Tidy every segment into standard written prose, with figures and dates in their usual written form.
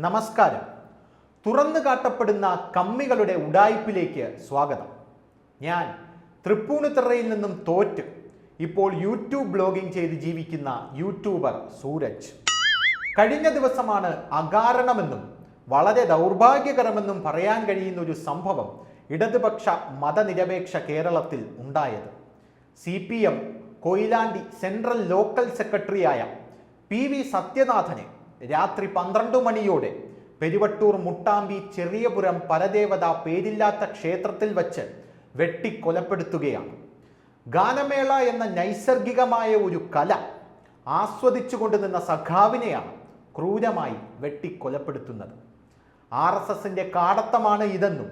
നമസ്കാരം. തുറന്നു കാട്ടപ്പെടുന്ന കമ്മികളുടെ ഉഡായിപ്പിലേക്ക് സ്വാഗതം. ഞാൻ തൃപ്പൂണിത്തുറയിൽ നിന്നും തോറ്റ് ഇപ്പോൾ യൂട്യൂബ് ബ്ലോഗിംഗ് ചെയ്ത് ജീവിക്കുന്ന യൂട്യൂബർ സൂരജ്. കഴിഞ്ഞ ദിവസമാണ് അകാരണമെന്നും വളരെ ദൗർഭാഗ്യകരമെന്നും പറയാൻ കഴിയുന്ന ഒരു സംഭവം ഇടതുപക്ഷ മതനിരപേക്ഷ കേരളത്തിൽ ഉണ്ടായത്. CPM കൊയിലാണ്ടി സെൻട്രൽ ലോക്കൽ സെക്രട്ടറിയായ PV സത്യനാഥനെ രാത്രി 12 മണിയോടെ പെരുവട്ടൂർ മുട്ടാമ്പി ചെറിയപുരം പരദേവത പേരില്ലാത്ത ക്ഷേത്രത്തിൽ വച്ച് വെട്ടിക്കൊലപ്പെടുത്തുകയാണ്. ഗാനമേള എന്ന നൈസർഗികമായ ഒരു കല ആസ്വദിച്ചുകൊണ്ട് നിന്ന സഖാവിനെയാണ് ക്രൂരമായി വെട്ടിക്കൊലപ്പെടുത്തുന്നത്. RSSന്റെ കാടത്തമാണ് ഇതെന്നും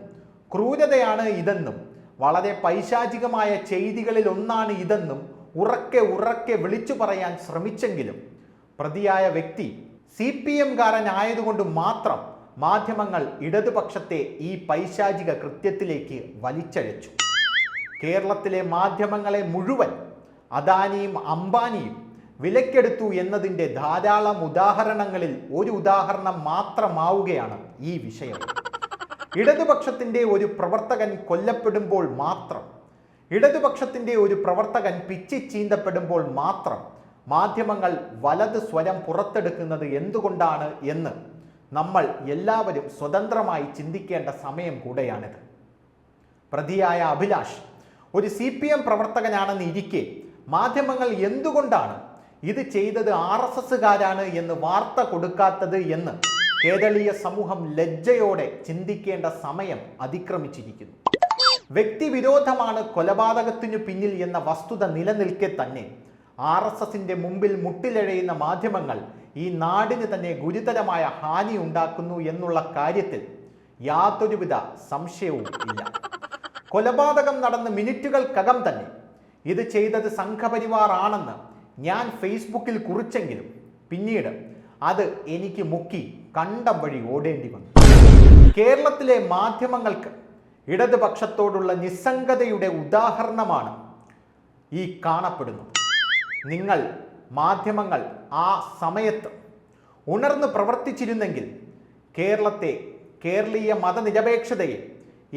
ക്രൂരതയാണ് ഇതെന്നും വളരെ പൈശാചികമായ ചെയ്തികളിൽ ഒന്നാണ് ഇതെന്നും ഉറക്കെ വിളിച്ചു പറയാൻ ശ്രമിച്ചെങ്കിലും പ്രതിയായ വ്യക്തി CPM കാരനായതുകൊണ്ട് മാത്രം മാധ്യമങ്ങൾ ഇടതുപക്ഷത്തെ ഈ പൈശാചിക കൃത്യത്തിലേക്ക് വലിച്ചഴച്ചു. കേരളത്തിലെ മാധ്യമങ്ങളെ മുഴുവൻ അദാനിയും അംബാനിയും വിലക്കെടുത്തു എന്നതിൻ്റെ ധാരാളം ഉദാഹരണങ്ങളിൽ ഒരു ഉദാഹരണം മാത്രമാവുകയാണ് ഈ വിഷയം. ഇടതുപക്ഷത്തിൻ്റെ ഒരു പ്രവർത്തകൻ കൊല്ലപ്പെടുമ്പോൾ മാത്രം, ഇടതുപക്ഷത്തിൻ്റെ ഒരു പ്രവർത്തകൻ പിച്ചി ചീന്തപ്പെടുമ്പോൾ മാത്രം മാധ്യമങ്ങൾ വലത് സ്വരം പുറത്തെടുക്കുന്നത് എന്തുകൊണ്ടാണ് എന്ന് നമ്മൾ എല്ലാവരും സ്വതന്ത്രമായി ചിന്തിക്കേണ്ട സമയം കൂടെയാണിത്. പ്രതിയായ അഭിലാഷ് ഒരു CPM പ്രവർത്തകനാണെന്ന് ഇരിക്കെ മാധ്യമങ്ങൾ എന്തുകൊണ്ടാണ് ഇത് ചെയ്തത് RSSകാരാണ് എന്ന് വാർത്ത കൊടുക്കാത്തത് എന്ന് കേരളീയ സമൂഹം ലജ്ജയോടെ ചിന്തിക്കേണ്ട സമയം അതിക്രമിച്ചിരിക്കുന്നു. വ്യക്തിവിരോധമാണ് കൊലപാതകത്തിനു പിന്നിൽ എന്ന വസ്തുത നിലനിൽക്കെ തന്നെ RSSന്റെ മുമ്പിൽ മുട്ടിലഴയുന്ന മാധ്യമങ്ങൾ ഈ നാടിന് തന്നെ ഗുരുതരമായ ഹാനി ഉണ്ടാക്കുന്നു എന്നുള്ള കാര്യത്തിൽ യാതൊരുവിധ സംശയവും ഇല്ല. കൊലപാതകം നടന്ന മിനിറ്റുകൾക്കകം തന്നെ ഇത് ചെയ്തത് സംഘപരിവാർ ആണെന്ന് ഞാൻ ഫേസ്ബുക്കിൽ കുറിച്ചെങ്കിലും പിന്നീട് അത് എനിക്ക് മുക്കി കണ്ടം വഴി ഓടേണ്ടി വന്നു. കേരളത്തിലെ മാധ്യമങ്ങൾക്ക് ഇടതുപക്ഷത്തോടുള്ള നിസ്സംഗതയുടെ ഉദാഹരണമാണ് ഈ കാണപ്പെടുന്നത്. നിങ്ങൾ മാധ്യമങ്ങൾ ആ സമയത്ത് ഉണർന്ന് പ്രവർത്തിച്ചിരുന്നെങ്കിൽ കേരളത്തെ, കേരളീയ മതനിരപേക്ഷതയെ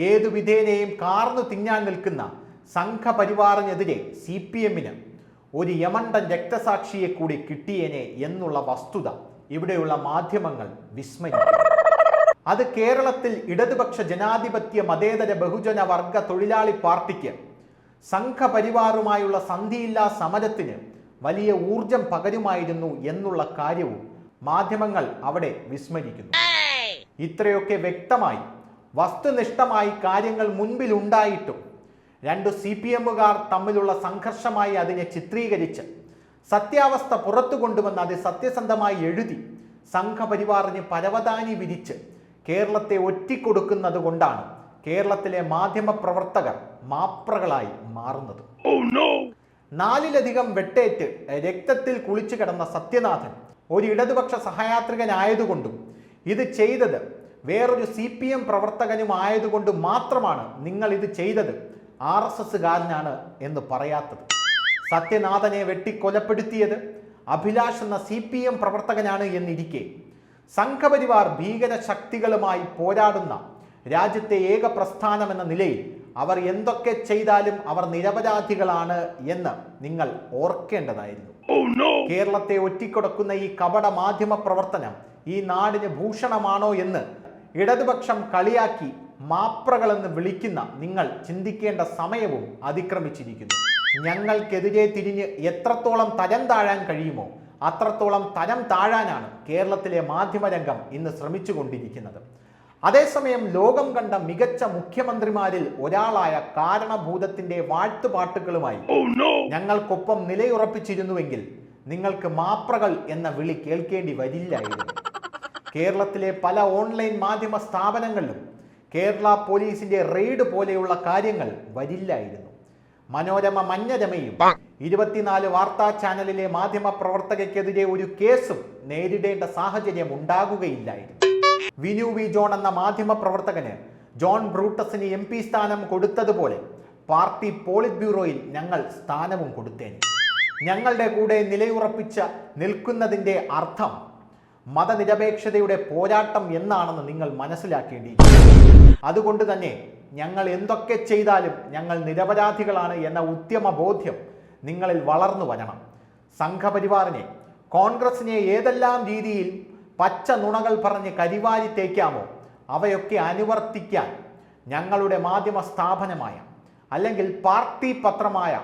ഏതു വിധേനയും കാർന്നു തിന്നാൻ നിൽക്കുന്ന സംഘപരിവാറിനെതിരെ CPMന് ഒരു യമണ്ടൻ രക്തസാക്ഷിയെ കൂടി കിട്ടിയേനെ എന്നുള്ള വസ്തുത ഇവിടെയുള്ള മാധ്യമങ്ങൾ വിസ്മരിക്കും. അത് കേരളത്തിൽ ഇടതുപക്ഷ ജനാധിപത്യ മതേതര ബഹുജന വർഗ തൊഴിലാളി പാർട്ടിക്ക് സംഘപരിവാറുമായുള്ള സന്ധിയില്ലാ സമരത്തിന് വലിയ ഊർജം പകരുമായിരുന്നു എന്നുള്ള കാര്യവും മാധ്യമങ്ങൾ അവിടെ വിസ്മരിക്കുന്നു. ഇത്രയൊക്കെ വ്യക്തമായി വസ്തുനിഷ്ഠമായി കാര്യങ്ങൾ മുൻപിൽ ഉണ്ടായിട്ടും രണ്ടു CPMകാർ തമ്മിലുള്ള സംഘർഷമായി അതിനെ ചിത്രീകരിച്ച് സത്യാവസ്ഥ പുറത്തു കൊണ്ടുവന്ന് അത് സത്യസന്ധമായി എഴുതി സംഘപരിവാറിന് പരവതാനി വിരിച്ച് കേരളത്തെ ഒറ്റിക്കൊടുക്കുന്നത് കൊണ്ടാണ് കേരളത്തിലെ മാധ്യമ പ്രവർത്തകർ മാപ്രകളായി മാറുന്നത്. 4ലധികം വെട്ടേറ്റ് രക്തത്തിൽ കുളിച്ചു കിടന്ന സത്യനാഥൻ ഒരു ഇടതുപക്ഷ സഹയാത്രികനായതുകൊണ്ടും ഇത് ചെയ്തത് വേറൊരു CPM പ്രവർത്തകനുമായതുകൊണ്ട് മാത്രമാണ് നിങ്ങൾ ഇത് ചെയ്തത് RSSകാരനാണ് എന്ന് പറയാത്തത്. സത്യനാഥനെ വെട്ടിക്കൊലപ്പെടുത്തിയത് അഭിലാഷ് എന്ന CPM പ്രവർത്തകനാണ് എന്നിരിക്കെ സംഘപരിവാർ ഭീകര ശക്തികളുമായി പോരാടുന്ന രാജ്യത്തെ ഏക പ്രസ്ഥാനം എന്ന നിലയിൽ അവർ എന്തൊക്കെ ചെയ്താലും അവർ നിരപരാധികളാണ് എന്ന് നിങ്ങൾ ഓർക്കേണ്ടതായിരുന്നു. കേരളത്തെ ഒറ്റിക്കൊടുക്കുന്ന ഈ കപട മാധ്യമ പ്രവർത്തനം ഈ നാടിന് ഭൂഷണമാണോ എന്ന് ഇടതുപക്ഷം കളിയാക്കി മാപ്രകളെന്ന് വിളിക്കുന്ന നിങ്ങൾ ചിന്തിക്കേണ്ട സമയവും അതിക്രമിച്ചിരിക്കുന്നു. ഞങ്ങൾക്കെതിരെ തിരിഞ്ഞ് എത്രത്തോളം തരം താഴാൻ കഴിയുമോ അത്രത്തോളം തരം താഴാനാണ് കേരളത്തിലെ മാധ്യമരംഗം ഇന്ന് ശ്രമിച്ചുകൊണ്ടിരിക്കുന്നത്. അതേസമയം ലോകം കണ്ട മികച്ച മുഖ്യമന്ത്രിമാരിൽ ഒരാളായ കാരണഭൂതത്തിന്റെ വാഴ്ത്തുപാട്ടുകളുമായി ഞങ്ങൾക്കൊപ്പം നിലയുറപ്പിച്ചിരുന്നുവെങ്കിൽ നിങ്ങൾക്ക് മാപ്രകൾ എന്ന വിളി കേൾക്കേണ്ടി വരില്ലായിരുന്നു. കേരളത്തിലെ പല ഓൺലൈൻ മാധ്യമ സ്ഥാപനങ്ങളിലും കേരള പോലീസിന്റെ റെയ്ഡ് പോലെയുള്ള കാര്യങ്ങൾ വരില്ലായിരുന്നു. മനോരമ മഞ്ഞരമയും 24 വാർത്താ ചാനലിലെ മാധ്യമ പ്രവർത്തകയ്ക്കെതിരെ ഒരു കേസും നേരിടേണ്ട സാഹചര്യം ഉണ്ടാകുകയില്ലായിരുന്നു. വിനു വി ജോൺ എന്ന മാധ്യമ പ്രവർത്തകന് ജോൺ ബ്രൂട്ടസിന് MP സ്ഥാനം കൊടുത്തതുപോലെ പാർട്ടി പോളിറ്റ് ബ്യൂറോയിൽ ഞങ്ങൾ സ്ഥാനവും കൊടുത്തേനെ. ഞങ്ങളുടെ കൂടെ നിലയുറപ്പിച്ച നിൽക്കുന്നതിൻ്റെ അർത്ഥം മതനിരപേക്ഷതയുടെ പോരാട്ടം എന്നാണെന്ന് നിങ്ങൾ മനസ്സിലാക്കേണ്ടിയിരിക്കുന്നു. അതുകൊണ്ട് തന്നെ ഞങ്ങൾ എന്തൊക്കെ ചെയ്താലും ഞങ്ങൾ നിരപരാധികളാണ് എന്ന ഉദ്യമ ബോധ്യം നിങ്ങളിൽ വളർന്നു വരണം. സംഘപരിവാറിനെ, കോൺഗ്രസിനെ ഏതെല്ലാം രീതിയിൽ പച്ച നുണകൾ പറഞ്ഞ് കരിവാരി തേക്കാമോ അവയൊക്കെ അനുവർത്തിക്കാൻ ഞങ്ങളുടെ മാധ്യമ സ്ഥാപനമായ അല്ലെങ്കിൽ പാർട്ടി പത്രമായ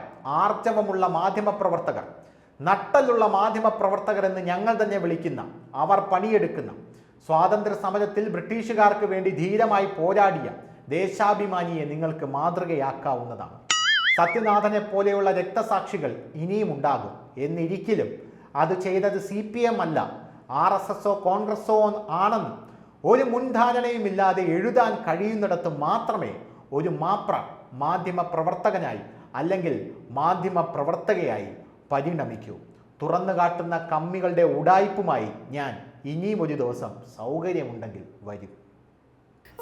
ആർജവമുള്ള മാധ്യമപ്രവർത്തകർ, നട്ടലുള്ള മാധ്യമപ്രവർത്തകർ എന്ന് ഞങ്ങൾ തന്നെ വിളിക്കുന്ന, അവർ പണിയെടുക്കുന്ന, സ്വാതന്ത്ര്യ സമരത്തിൽ ബ്രിട്ടീഷുകാർക്ക് വേണ്ടി ധീരമായി പോരാടിയ ദേശാഭിമാനിയെ നിങ്ങൾക്ക് മാതൃകയാക്കാവുന്നതാണ്. സത്യനാഥനെ പോലെയുള്ള രക്തസാക്ഷികൾ ഇനിയും ഉണ്ടാകും എന്നിരിക്കലും അത് ചെയ്തത് CPM അല്ല, RSSO കോൺഗ്രസോ ആണെന്ന് ഒരു മുൻധാരണയുമില്ലാതെ എഴുതാൻ കഴിയുന്നിടത്ത് മാത്രമേ ഒരു മാധ്യമ പ്രവർത്തകനായി അല്ലെങ്കിൽ മാധ്യമ പ്രവർത്തകയായി പരിണമിക്കൂ. തുറന്നു കാട്ടുന്ന കമ്മികളുടെ ഉഡായിപ്പുമായി ഞാൻ ഇനിയും ഒരു ദിവസം സൗകര്യമുണ്ടെങ്കിൽ വരും.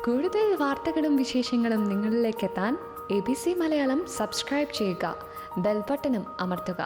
കൂടുതൽ വാർത്തകളും വിശേഷങ്ങളും നിങ്ങളിലേക്ക് എത്താൻ ABC മലയാളം സബ്സ്ക്രൈബ് ചെയ്യുക, ബെൽ ബട്ടണും അമർത്തുക.